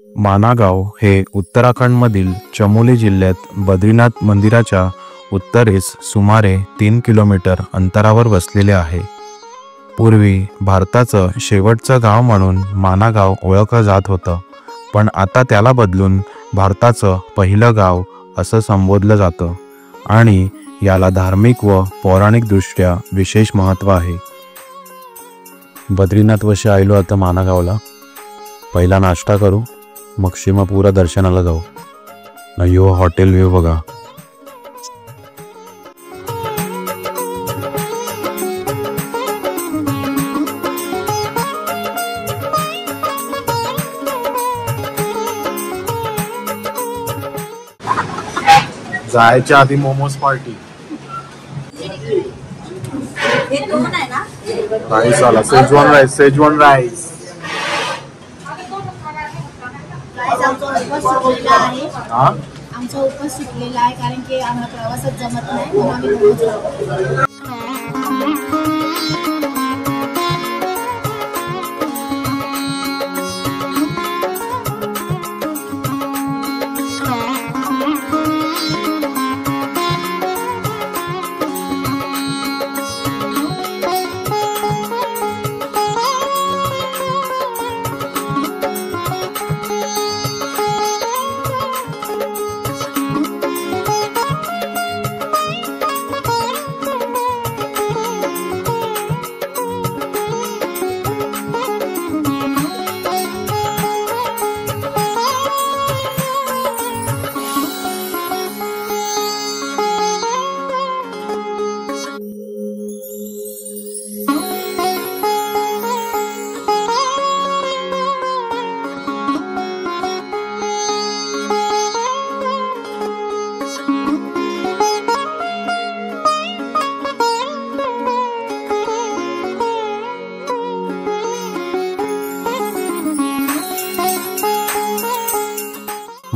मानागाव हे उत्तराखंडमधील चमोली जिल्ह्यात बद्रीनाथ मंदिराच्या उत्तरेस सुमारे 3 किलोमीटर अंतरावर वसलेले आहे। पूर्वी भारताचं शेवटचं गाव म्हणून मानागाव ओळखलं जात होतं, पण आता त्याला बदलून भारताचं पहिलं गाव असं संबोधलं जातं आणि याला धार्मिक व पौराणिकदृष्ट्या विशेष महत्त्व आहे। बद्रीनाथ वशी आलो आता मानागावला। पहिला नाश्ता करू, मग शिमपुरा दर्शनाला जाऊ। यो हॉटेल व्ह्यू बघा। जायच्या आधी मोमोज पार्टी। राईस आला, सेजवान राईस, सेजवान राईस। आमचा उपवास सुटलेला आहे कारण की आम्हाला प्रवासात जमत नाही म्हणून आम्ही मोमोज खातो।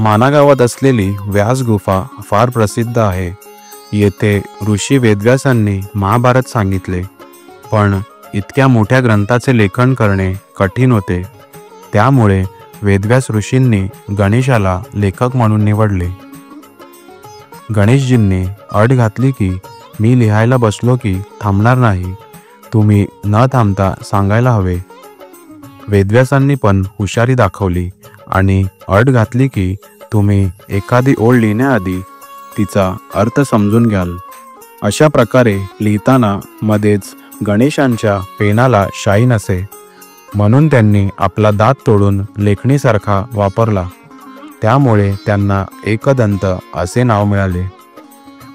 मानागावात असलेली व्यास गुफा फार प्रसिद्ध आहे। येथे ऋषी वेदव्यासांनी महाभारत सांगितले, पण इतक्या मोठ्या ग्रंथाचे लेखन करणे कठीण होते। त्यामुळे वेदव्यास ऋषींनी गणेशाला लेखक म्हणून निवडले। गणेशजींनी अट घातली की मी लिहायला बसलो की थांबणार नाही, तुम्ही न थांबता सांगायला हवे। वेदव्यासांनी पण हुशारी दाखवली आणि अट घातली की तुम्ही एखादी ओळ लिहिण्याआधी तिचा अर्थ समजून घ्याल। अशा प्रकारे लिहिताना मध्येच गणेशांच्या पेनाला शाई नसे, म्हणून त्यांनी आपला दात तोडून लेखणीसारखा वापरला। त्यामुळे त्यांना एकदंत असे नाव मिळाले।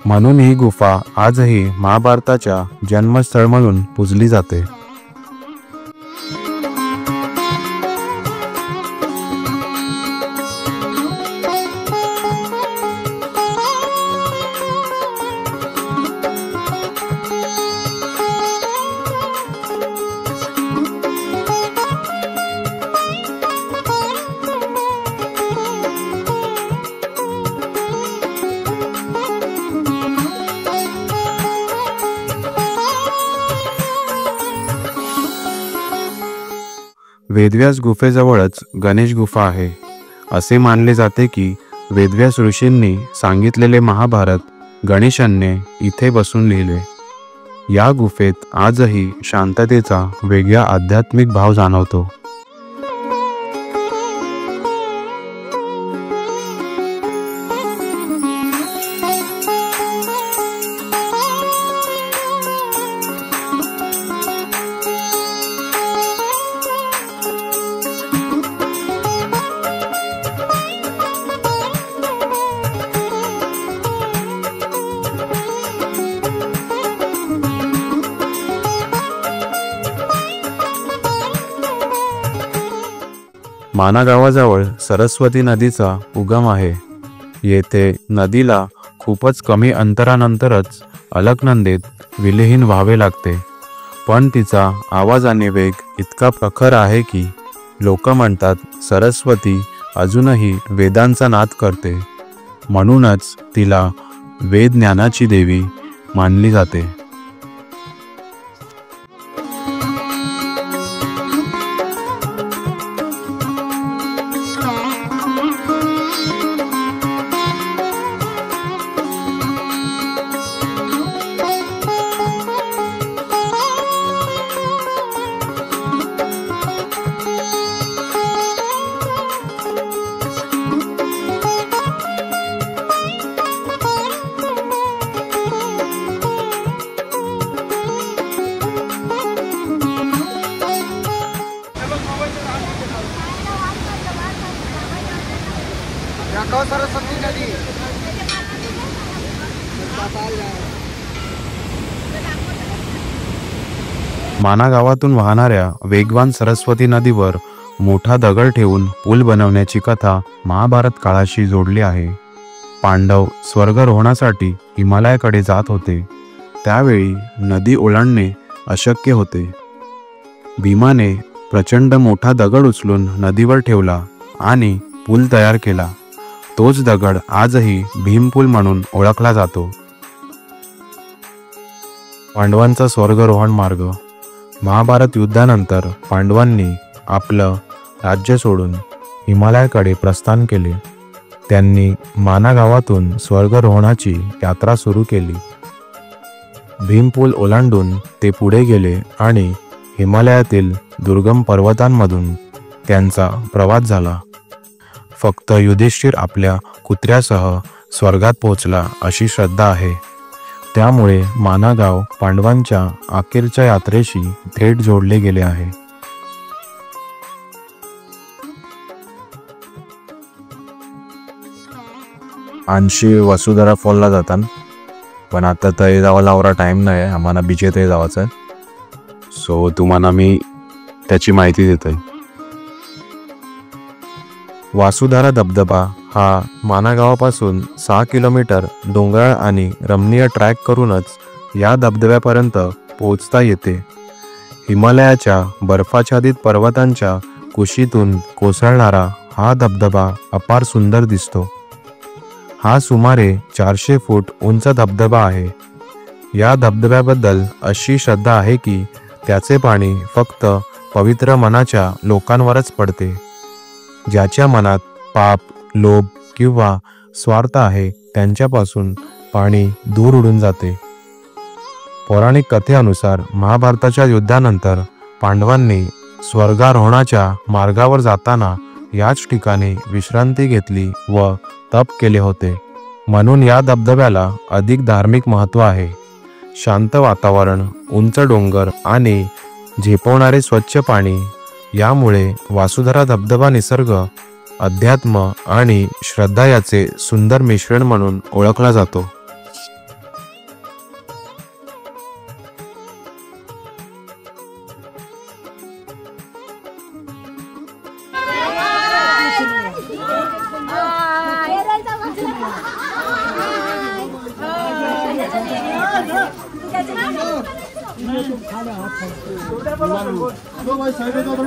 म्हणून ही गुफा आजही महाभारताच्या जन्मस्थळ म्हणून पूजली जाते। वेदव्यास गुफेजवळच गणेश गुफा आहे। असे मानले जाते की वेदव्यास ऋषींनी सांगितलेले महाभारत गणेशांनी इथे बसून लिहिले। या गुफेत आजही शांततेचा वेगळा आध्यात्मिक भाव जाणवतो। मानागावाजवळ सरस्वती नदीचा उगम आहे। येथे नदीला खूपच कमी अंतरानंतरच अलकनंदेत विलीन व्हावे लागते, पण तिचा आवाज आणि वेग इतका प्रखर आहे की लोक म्हणतात सरस्वती अजूनही वेदांचा नाद करते, म्हणूनच तिला वेद ज्ञानाची देवी मानली जाते। सरस्वती नदी। माना गावातून वाहणाऱ्या वेगवान सरस्वती नदीवर मोठा दगड ठेवून पूल बनवण्याची कथा महाभारत काळाशी जोडली आहे. पांडव स्वर्गारोहणासाठी हिमालयाकडे जात होते. त्यावेळी नदी ओलांडणे अशक्य होते. भीमाने प्रचंड मोठा दगड उचलून नदीवर ठेवला आणि पूल तयार केला. तोच दगड आजही भीमपूल म्हणून ओळखला जातो. पांडवांचा स्वर्गारोहण मार्ग. महाभारत युद्धानंतर पांडवांनी आपलं राज्य सोडून हिमालयाकडे प्रस्थान केले. त्यांनी माना गावातून स्वर्गारोहणाची यात्रा सुरू केली. भीमपूल ओलांडून ते पुढे गेले आणि हिमालयातील दुर्गम पर्वतांमधून त्यांचा प्रवास झाला. फक्त युधिष्ठिर आपल्या कुत्र्यासह स्वर्गात पोहोचला अशी श्रद्धा आहे. त्यामुळे माना गाव पांडवांच्या अखेरच्या यात्रेशी थेट जोडले गेले आहे. आणशी वसुधरा फॉलला जातात, पण आता थंय जावला आवरा टाईम नाही आहे. आम्हाला बीचे थंय जावचं आहे. सो तुम्हाला मी त्याची माहिती देतोय. वासुधारा धबधबा हा माना गावापासून 6 किलोमीटर डोंगराळ आणि रमणीय ट्रॅक करूनच या धबधब्यापर्यंत पोहोचता येते. हिमालयाच्या बर्फाच्छादित पर्वतांच्या कुशीतून कोसळणारा हा धबधबा अपार सुंदर दिसतो. हा सुमारे 400 फूट उंच धबधबा आहे. या धबधब्याबद्दल अशी श्रद्धा आहे की त्याचे पाणी फक्त पवित्र मनाच्या लोकांवरच पडते. ज्याच्या मनात पाप, लोभ किंवा स्वार्थ आहे त्यांच्यापासून पाणी दूर उडून जाते. पौराणिक कथेनुसार महाभारताच्या युद्धानंतर पांडवांनी स्वर्गारोहणाच्या मार्गावर जाताना याच ठिकाणी विश्रांती घेतली व तप केले होते. म्हणून या धबधब्याला अधिक धार्मिक महत्त्व आहे. शांत वातावरण, उंच डोंगर आणि झेपवणारे स्वच्छ पाणी यामुळे वासुधरा धबधबा निसर्ग, अध्यात्म आणि श्रद्धा याचे सुंदर मिश्रण म्हणून ओळखला जातो. दो भाई साइड में दो।